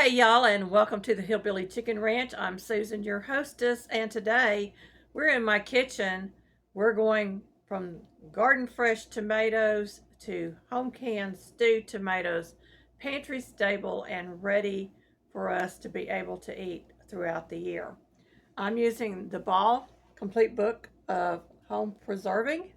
Hey y'all, and welcome to the Hillbilly Chicken Ranch. I'm Susan, your hostess, and today we're in my kitchen. We're going from garden fresh tomatoes to home canned stewed tomatoes, pantry stable, and ready for us to be able to eat throughout the year. I'm using the Ball Complete Book of Home Preserving.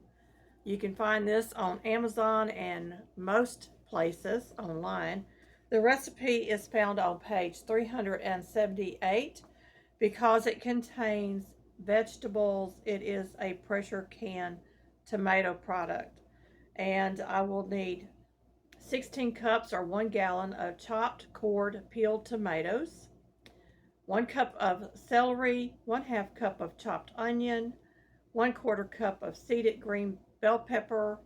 You can find this on Amazon and most places online. The recipe is found on page 378. Because it contains vegetables, it is a pressure can tomato product. And I will need 16 cups or 1 gallon of chopped, cored, peeled tomatoes, 1 cup of celery, 1/2 cup of chopped onion, 1/4 cup of seeded green bell pepper,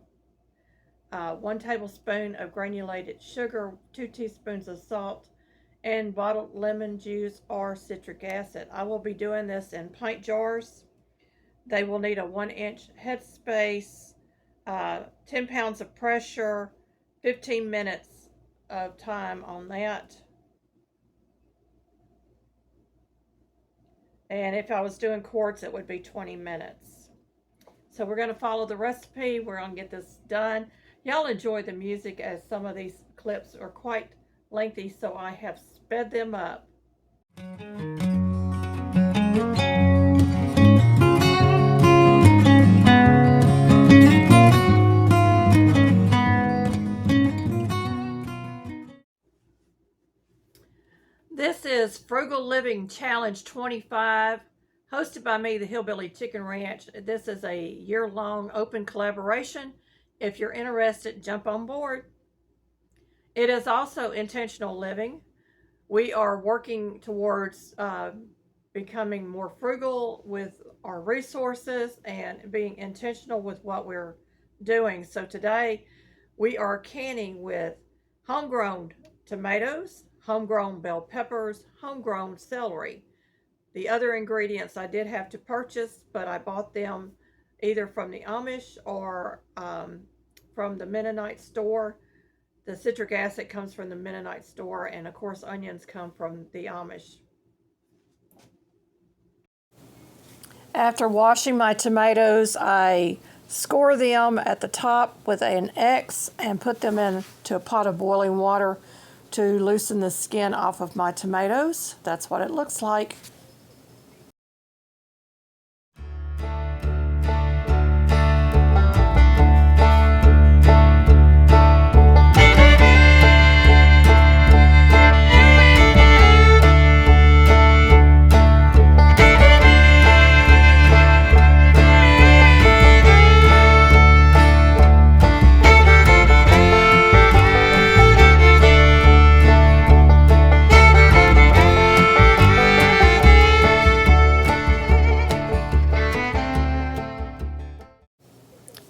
1 tablespoon of granulated sugar, 2 teaspoons of salt, and bottled lemon juice or citric acid. I will be doing this in pint jars. They will need a 1-inch headspace, 10 pounds of pressure, 15 minutes of time on that. And if I was doing quarts, it would be 20 minutes. So we're going to follow the recipe. We're going to get this done. Y'all enjoy the music, as some of these clips are quite lengthy, so I have sped them up. This is Frugal Living Challenge 25, hosted by me, the Hillbilly Chicken Ranch. This is a year-long open collaboration. If you're interested, jump on board. It is also intentional living. We are working towards becoming more frugal with our resources and being intentional with what we're doing. So today we are canning with homegrown tomatoes, homegrown bell peppers, homegrown celery. The other ingredients I did have to purchase, but I bought them either from the Amish or from the Mennonite store. The citric acid comes from the Mennonite store, and of course onions come from the Amish. After washing my tomatoes, I score them at the top with an X and put them into a pot of boiling water to loosen the skin off of my tomatoes. That's what it looks like.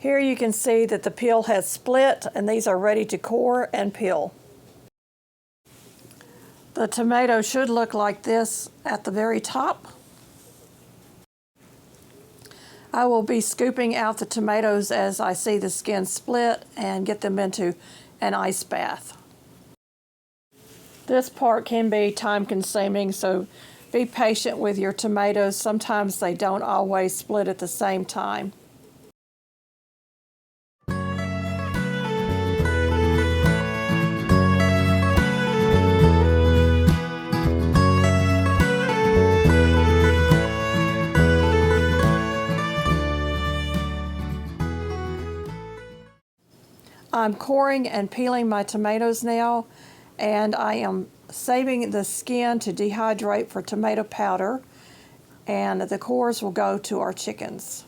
Here you can see that the peel has split, and these are ready to core and peel. The tomato should look like this at the very top. I will be scooping out the tomatoes as I see the skin split and get them into an ice bath. This part can be time consuming, so be patient with your tomatoes. Sometimes they don't always split at the same time. I'm coring and peeling my tomatoes now, and I am saving the skin to dehydrate for tomato powder, and the cores will go to our chickens.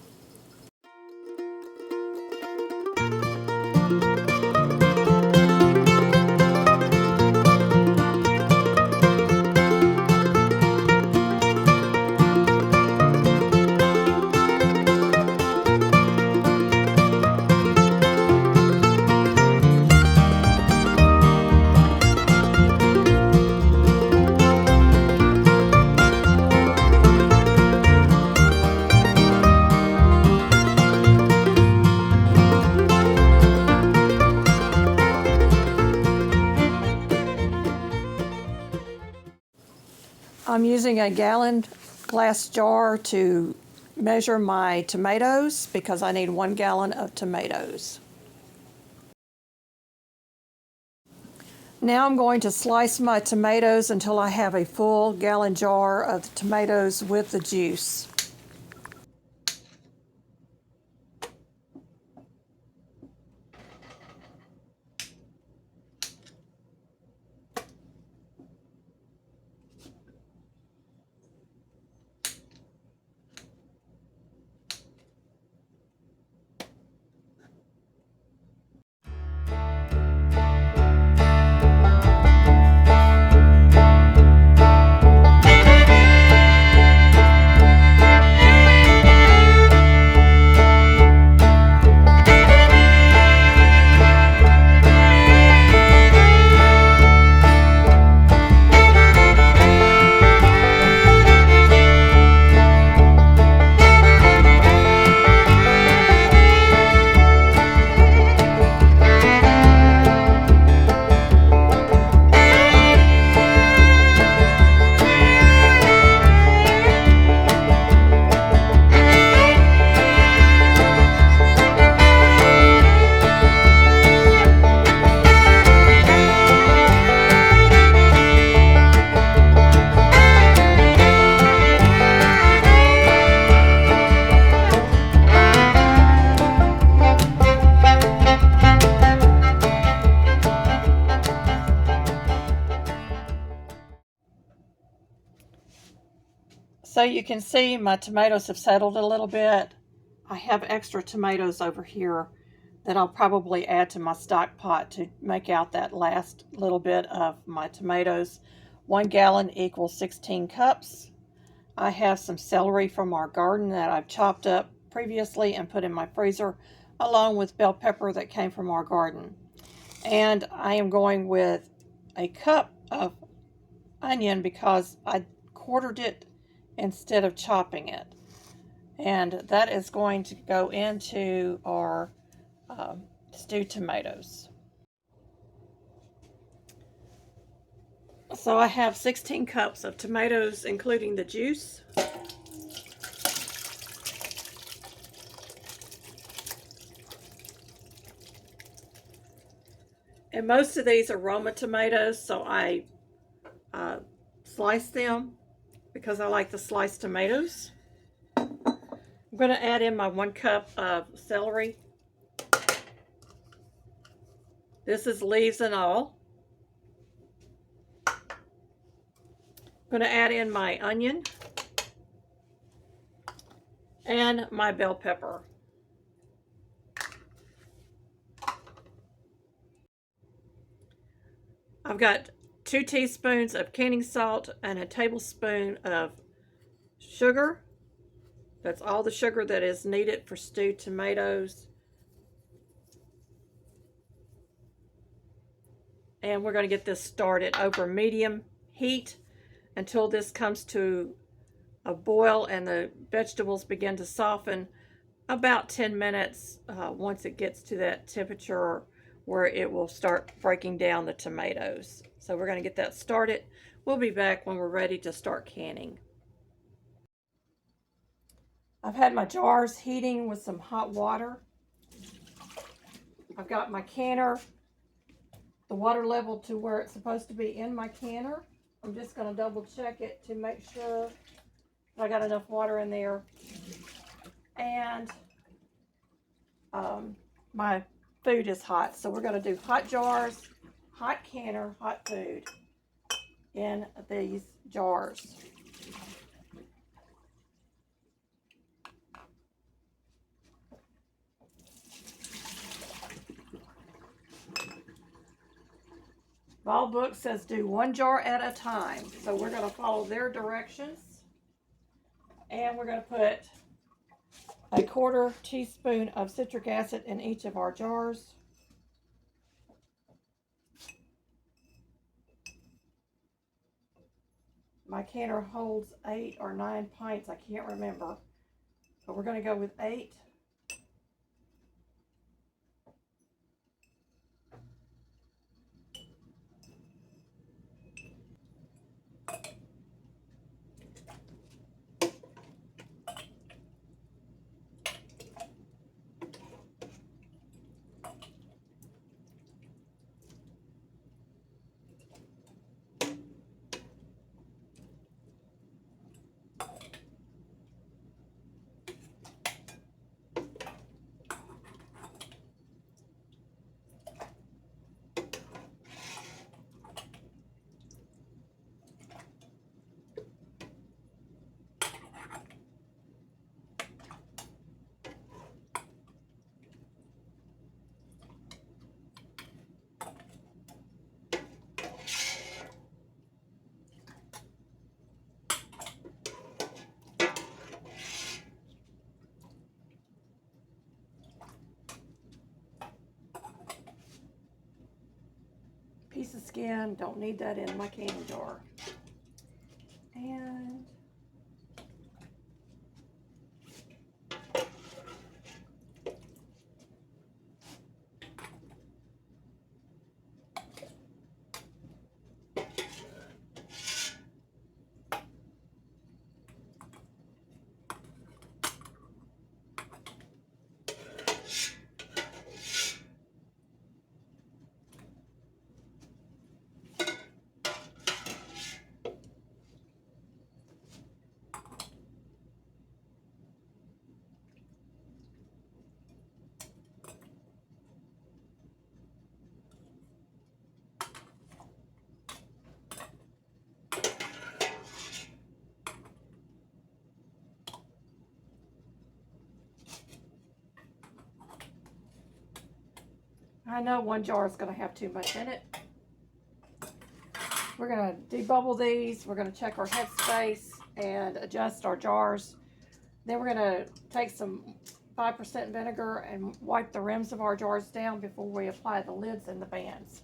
I'm using a gallon glass jar to measure my tomatoes because I need 1 gallon of tomatoes. Now I'm going to slice my tomatoes until I have a full gallon jar of tomatoes with the juice. So you can see my tomatoes have settled a little bit. I have extra tomatoes over here that I'll probably add to my stock pot to make out that last little bit of my tomatoes. 1 gallon equals 16 cups. I have some celery from our garden that I've chopped up previously and put in my freezer, along with bell pepper that came from our garden. And I am going with a cup of onion because I quartered it instead of chopping it. And that is going to go into our stewed tomatoes. So I have 16 cups of tomatoes, including the juice. And most of these are Roma tomatoes, so I slice them because I like the sliced tomatoes. I'm going to add in my 1 cup of celery. This is leaves and all. I'm going to add in my onion and my bell pepper. I've got 2 teaspoons of canning salt and a tablespoon of sugar. That's all the sugar that is needed for stewed tomatoes. And we're going to get this started over medium heat until this comes to a boil and the vegetables begin to soften. About 10 minutes once it gets to that temperature where it will start breaking down the tomatoes. So we're going to get that started. We'll be back when we're ready to start canning. I've had my jars heating with some hot water. I've got my canner, the water level to where it's supposed to be in my canner. I'm just going to double check it to make sure I got enough water in there. And my food is hot. So we're going to do hot jars, hot canner, hot food in these jars. Vol book says do 1 jar at a time. So we're going to follow their directions. And we're going to put a 1/4 teaspoon of citric acid in each of our jars. My canner holds 8 or 9 pints. I can't remember. But we're going to go with 8. piece of skin. Don't need that in my canning jar. And I know one jar is going to have too much in it. We're going to debubble these. We're going to check our headspace and adjust our jars. Then we're going to take some 5% vinegar and wipe the rims of our jars down before we apply the lids and the bands.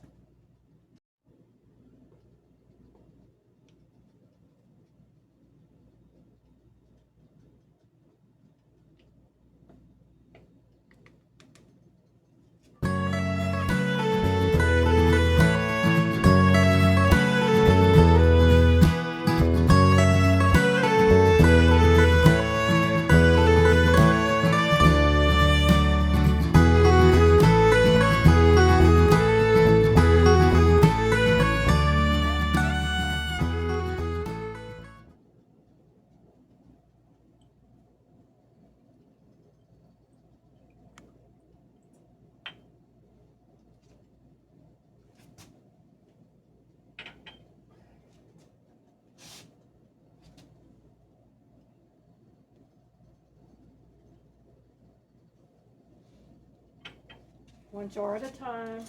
One jar at a time.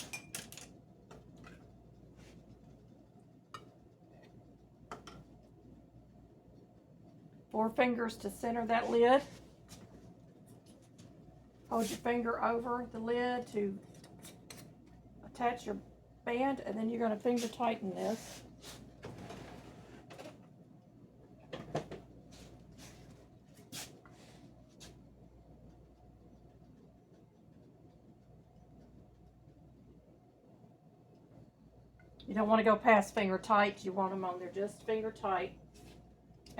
Four fingers to center that lid. Hold your finger over the lid to attach your band, and then you're going to finger tighten this. You don't want to go past finger tight. You want them on there just finger tight.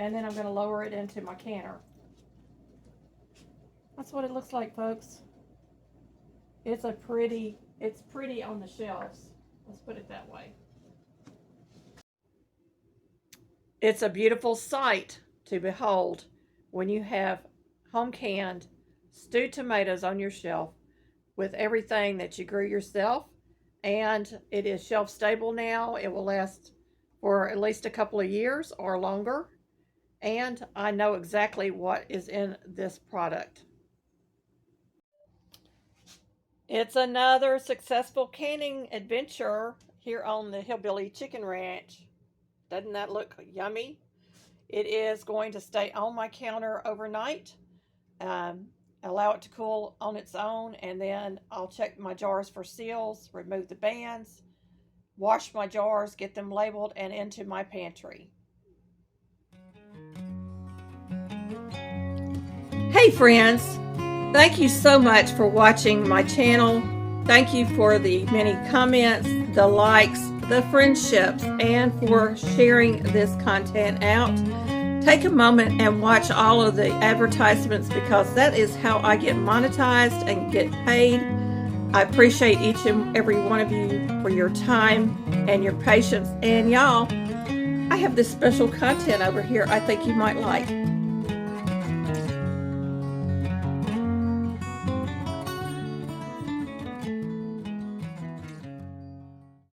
And then I'm going to lower it into my canner. That's what it looks like, folks. It's pretty on the shelves. Let's put it that way. It's a beautiful sight to behold when you have home canned stewed tomatoes on your shelf with everything that you grew yourself. And it is shelf stable now. It will last for at least a couple of years or longer. And I know exactly what is in this product. It's another successful canning adventure here on the Hillbilly Chicken Ranch. Doesn't that look yummy? It is going to stay on my counter overnight. Allow it to cool on its own, and then I'll check my jars for seals, remove the bands, wash my jars, get them labeled, and into my pantry. Hey friends, thank you so much for watching my channel. Thank you for the many comments, the likes, the friendships, and for sharing this content out. Take a moment and watch all of the advertisements, because that is how I get monetized and get paid. I appreciate each and every one of you for your time and your patience. And y'all, I have this special content over here I think you might like.